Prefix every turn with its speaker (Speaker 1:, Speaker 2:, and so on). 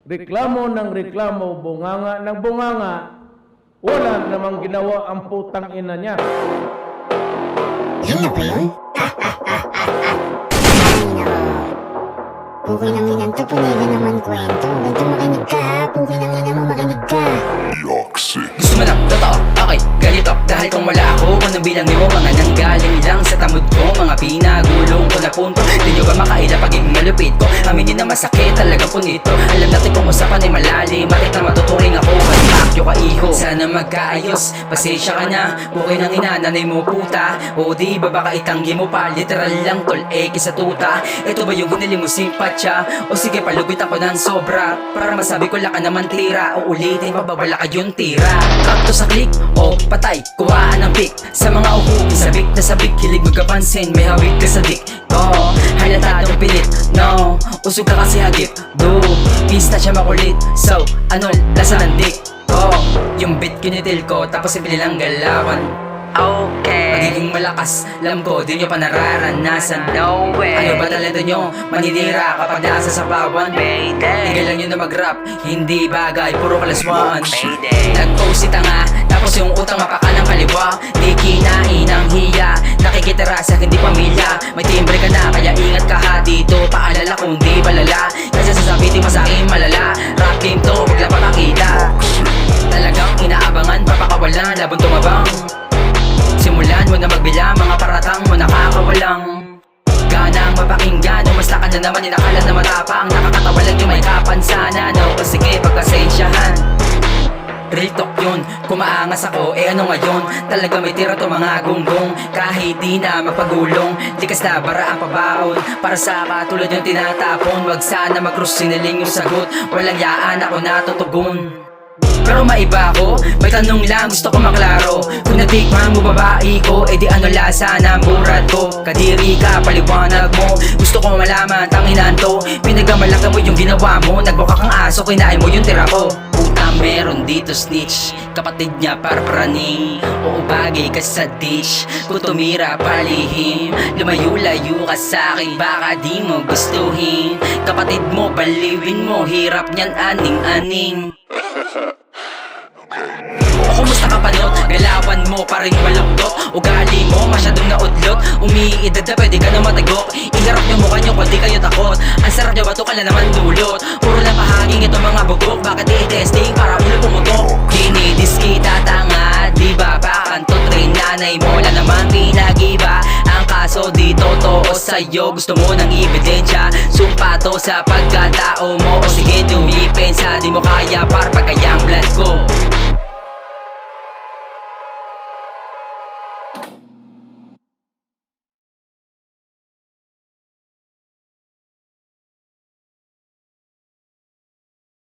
Speaker 1: reklamo ng reklamo, bunganga ng bunganga, wala namang ginawa ang putang ina niya.
Speaker 2: Yun na ba yun? Puki ng inang to, puniga naman kwento. Ganito makinig ka ha, puki ng ina mo makinig ka.
Speaker 3: Gusto mo lang, totoo, okay, ganito. Dahil kung wala ako, kung nabilang mo, mga nanggaling lang sa tamod ko, mga pinagulong ko na punto. Di nyo ba makaila pagiging malupit ko? Aminin na masakit, talagang punito. Alam natin kung usapan ay malalim, bakit na matuturing ako, magpakyo ka iho. Sana magkaayos, pasensya ka na, buhay ng ina, nanay mo puta. O di ba baka itanggi mo pa, literal lang tol, sa tuta. Ito ba yung ginili mo simpatya? O sige, palugit ako ng sobra, para masabi ko laka naman tira. O ulitin, mababala ka yung tira. Kakto sa click, o patay, kuhaan ng pick. Sa mga uhugi, sabik na sabik, hilig magkapansin, may hawig ka sa dik. Oo, halatadong pilit, no, usog ka kasi hagip. Do, pista siya makulit, so, ano, lasa ng dick. Oo, yung beat kinitil ko, tapos simple lang galawan. Okay, magiging malakas, alam ko, di nyo pa nararanasan. No way, ano ba talento nyo? Maninira kapag nasa sa bawan. Tigil lang yun na mag-rap, hindi bagay, puro kalaswan. Nag-post si tanga, tapos yung utang mapaka ng kaliwa. Di kinain ang hiya, nakikitira sa hindi pamilya. May timbre ka na, kaya ingat ka ha dito. Paalala kung di palala, kasi sasabitin mo sa akin malala. Rap game to, wag lang papakita. Talagang inaabangan, papakawalan, labon tumabang. Simulan mo na magbilang, mga paratang mo nakakawalang ganang mapakinggan. Umasta ka na naman, inakala na matapang. Nakakatawa lang yung may kapansanan. O sige, pagkasensyahan. Real talk yun, kumaangas ako, ano ngayon? Talaga may tira to mga gunggong. Kahit di na magpagulong, likas na bara ang pabaon. Para sa katulad yung tinatapon, wag sana mag-cross siniling yung sagot. Walang yaan ako natutugon. Pero maiba ako, may tanong lang gusto ko maklaro. Kung natikman mo babae ko, edi ano lasa ng burad ko? Kadiri ka, paliwanag mo, gusto ko malaman, tanginan to. Pinagmamalaki mo yung ginawa mo, nagbuka kang aso, kinain mo yung tira ko. Puta meron dito snitch, kapatid niya para praning. Oo bagay ka sa dish, kung tumira palihim. Lumayo-layo ka sa'kin, baka di mo gustuhin. Kapatid mo, baliwin mo, hirap niyan aning-aning. O kumusta ka panot? Galawan mo pa rin maluktot. Ugali mo masyadong naudlot. Umiidad na pwede ka na matagok. Iharap yung mukha nyo kung di kayo takot. Ang sarap nyo ba to ka na naman dulot? Puro lang pahaging ito mga bugok. Bakit i-testing para ulo pumutok? Dinidiskita tanga, di ba? Pakantot rin nanay mo, wala naman pinagiba. Ang kaso di totoo sa'yo, gusto mo ng ebidensya. Sumpa to sa pagkatao mo. O sige dumipensa, di mo kaya para pagkayang blood ko.